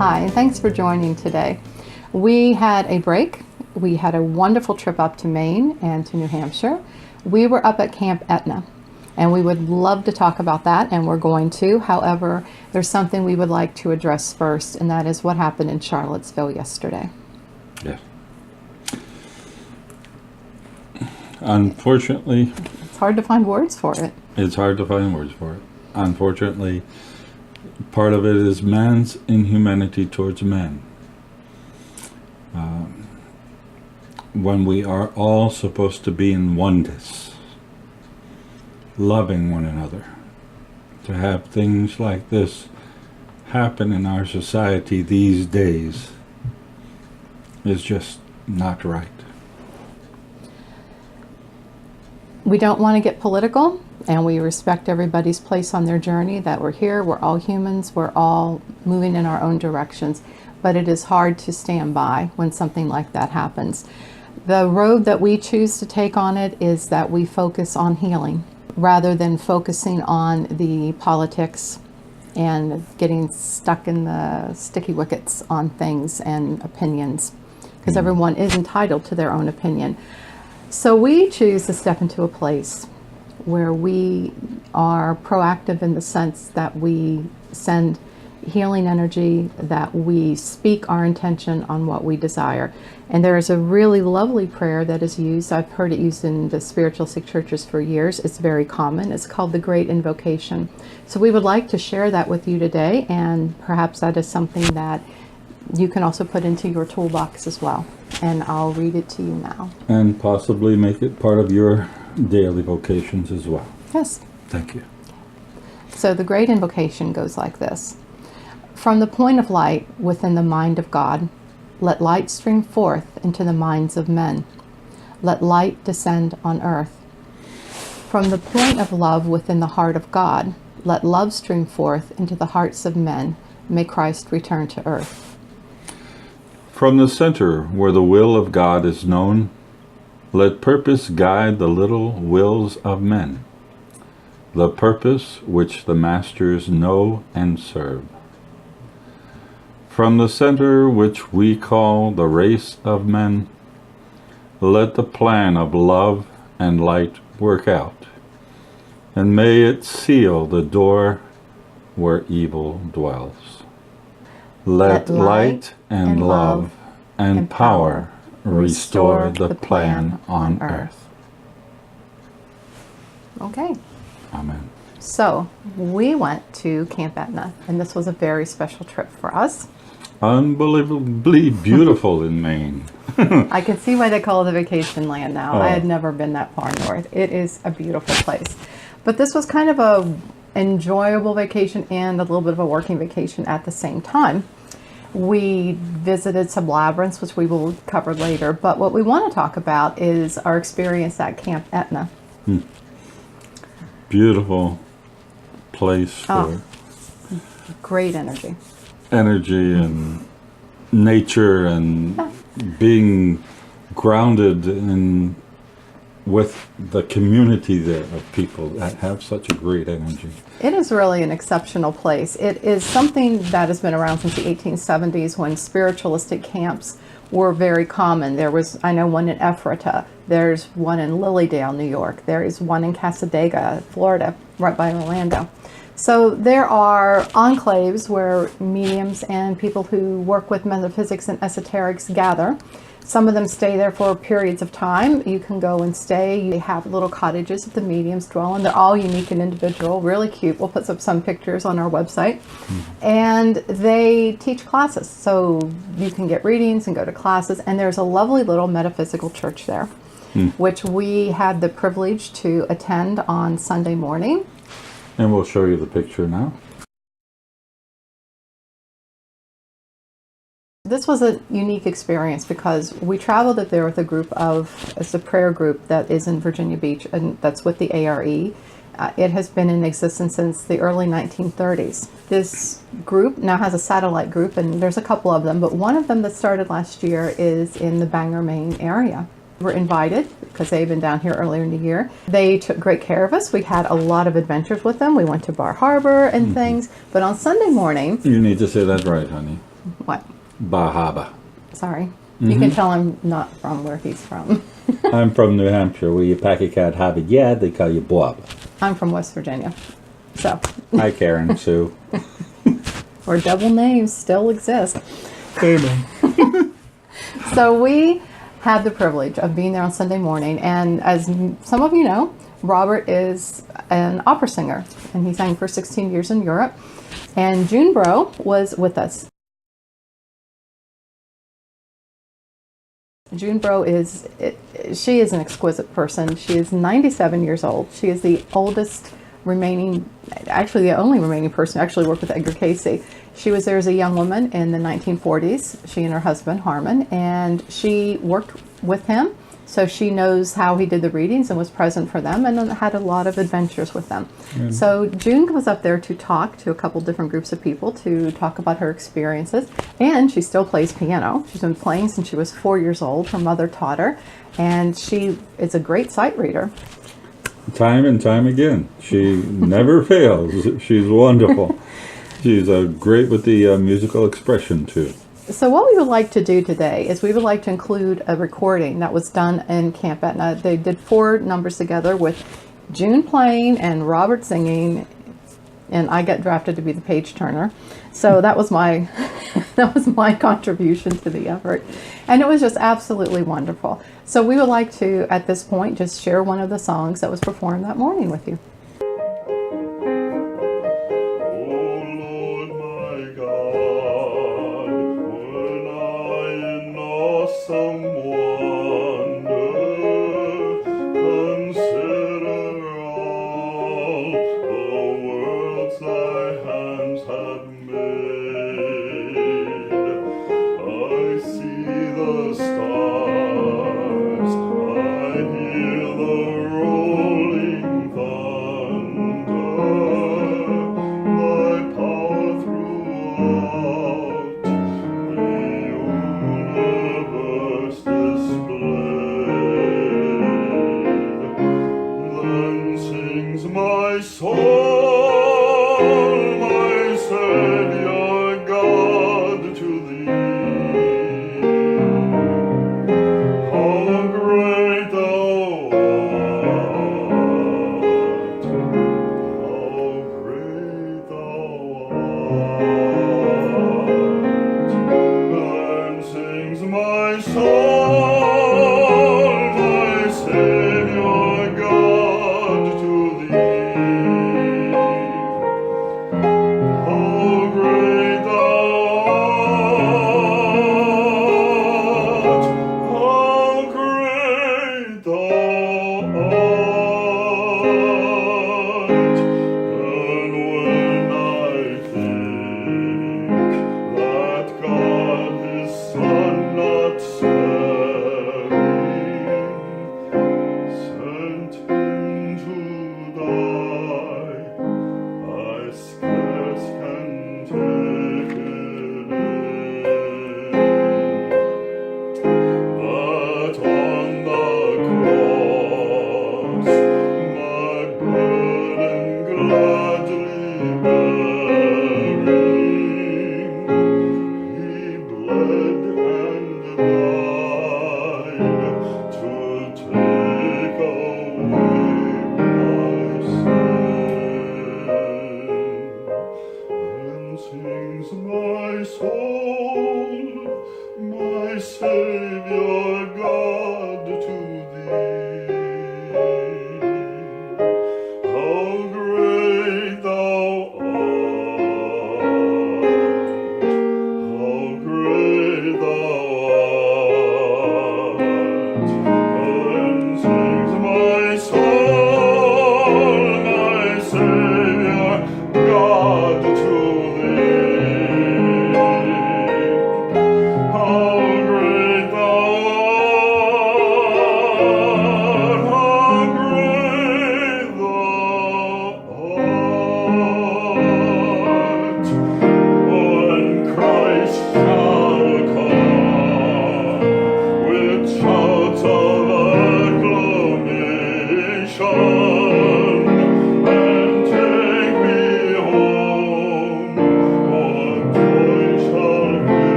Hi, and thanks for joining today. We had a break. We had a wonderful trip up to Maine and to New Hampshire. We were up at Camp Etna, and we would love to talk about that, and we're going to. However, there's something we would like to address first, and that is what happened in Charlottesville yesterday. Yes. Unfortunately, it's hard to find words for it. Unfortunately, part of it is man's inhumanity towards man. When we are all supposed to be in oneness, loving one another, to have things like this happen in our society these days is just not right. We don't want to get political, and we respect everybody's place on their journey, that we're here, we're all humans, we're all moving in our own directions, but it is hard to stand by when something like that happens. The road that we choose to take on it is that we focus on healing rather than focusing on the politics and getting stuck in the sticky wickets on things and opinions, because everyone is entitled to their own opinion. So we choose to step into a place where we are proactive in the sense that we send healing energy, that we speak our intention on what we desire. And there is a really lovely prayer that is used. I've heard it used in the spiritualistic churches for years. It's very common. It's called the Great Invocation. So we would like to share that with you today, and perhaps that is something that you can also put into your toolbox as well. And I'll read it to you now. And possibly make it part of your daily vocations as well. Yes. Thank you. So the Great Invocation goes like this. From the point of light within the mind of God, let light stream forth into the minds of men. Let light descend on earth. From the point of love within the heart of God, let love stream forth into the hearts of men. May Christ return to earth. From the center where the will of God is known, let purpose guide the little wills of men, the purpose which the masters know and serve. From the center which we call the race of men, let the plan of love and light work out, and may it seal the door where evil dwells. Let light and love and power restore the plan on earth. Okay. Amen. So we went to Camp Etna, and this was a very special trip for us. Unbelievably beautiful in Maine. I can see why they call it a vacation land now. Oh. I had never been that far north. It is a beautiful place. But this was kind of a enjoyable vacation and a little bit of a working vacation at the same time. We visited some labyrinths, which we will cover later, but what we want to talk about is our experience at Camp Etna. Beautiful place for great energy and nature and being grounded in with the community there of people that have such a great energy. It is really an exceptional place. It is something that has been around since the 1870s, when spiritualistic camps were very common. There was, I know, one in Ephrata. There's one in Lilydale, New York. There is one in Casadega, Florida, right by Orlando. So there are enclaves where mediums and people who work with metaphysics and esoterics gather. Some of them stay there for periods of time. You can go and stay. You have little cottages that the mediums dwell in. They're all unique and individual, really cute. We'll put up some pictures on our website. And they teach classes. So you can get readings and go to classes. And there's a lovely little metaphysical church there, which we had the privilege to attend on Sunday morning. And we'll show you the picture now. This was a unique experience because we traveled up there with a group of, it's a prayer group that is in Virginia Beach, and that's with the ARE. It has been in existence since the early 1930s. This group now has a satellite group, and there's a couple of them, but one of them that started last year is in the Bangor, Maine area. We're invited because they've been down here earlier in the year. They took great care of us. We had a lot of adventures with them. We went to Bar Harbor and things. But on Sunday morning... You need to say that right, honey. What? Bahaba. Sorry. You can tell I'm not from where he's from. I'm from New Hampshire, where you pack a cat habit. Yeah, they call you Bob. I'm from West Virginia. So, Hi, Karen, Sue. where double names still exist. Amen. So we had the privilege of being there on Sunday morning, and as some of you know, Robert is an opera singer, and he sang for 16 years in Europe. And June Bro was with us. June Bro she is an exquisite person. She is 97 years old. She is the oldest actually the only remaining person who actually worked with Edgar Casey. She was there as a young woman in the 1940s, she and her husband Harmon, and she worked with him. So she knows how he did the readings and was present for them and had a lot of adventures with them. So June was up there to talk to a couple different groups of people to talk about her experiences. And she still plays piano. She's been playing since she was 4 years old. Her mother taught her. And she is a great sight reader. Time and time again. She never fails. She's wonderful. She's great with the musical expression, too. So what we would like to do today is we would like to include a recording that was done in Camp Etna. They did 4 numbers together with June playing and Robert singing, and I got drafted to be the page turner. So that was my that was my contribution to the effort, and it was just absolutely wonderful. So we would like to, at this point, just share one of the songs that was performed that morning with you.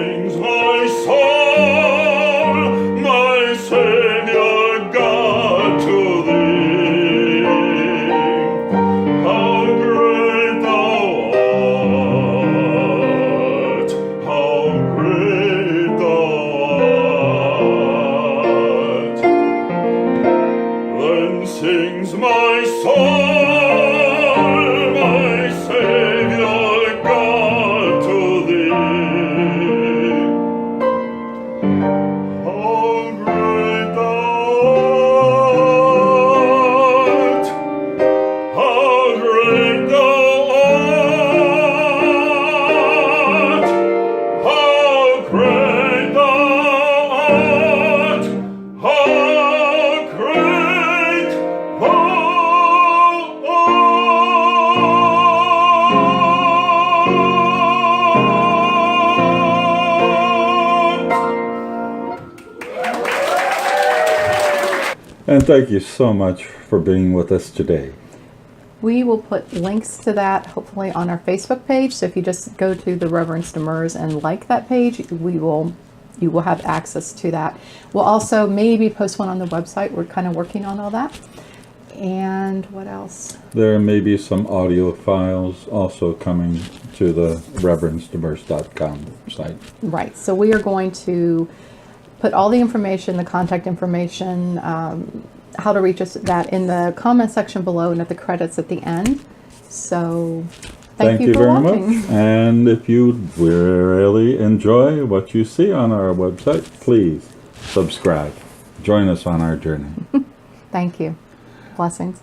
sings my soul, my Savior God, to thee. How great thou art, how great thou art. Then sings my soul, my Savior God, to thee. How great thou art, how great thou art, how great thou art, how great thou art. And thank you so much for being with us today. We will put links to that hopefully on our Facebook page. So if you just go to the Reverends Demers and like that page, you will have access to that. We'll also maybe post one on the website. We're kind of working on all that. And what else? There may be some audio files also coming to the Reverends.Karen site. Right. So we are going to put all the information, the contact information, how to reach us, that in the comment section below and at the credits at the end. So thank you for very watching. much. And if you really enjoy what you see on our website, please subscribe. Join us on our journey. Thank you. Blessings.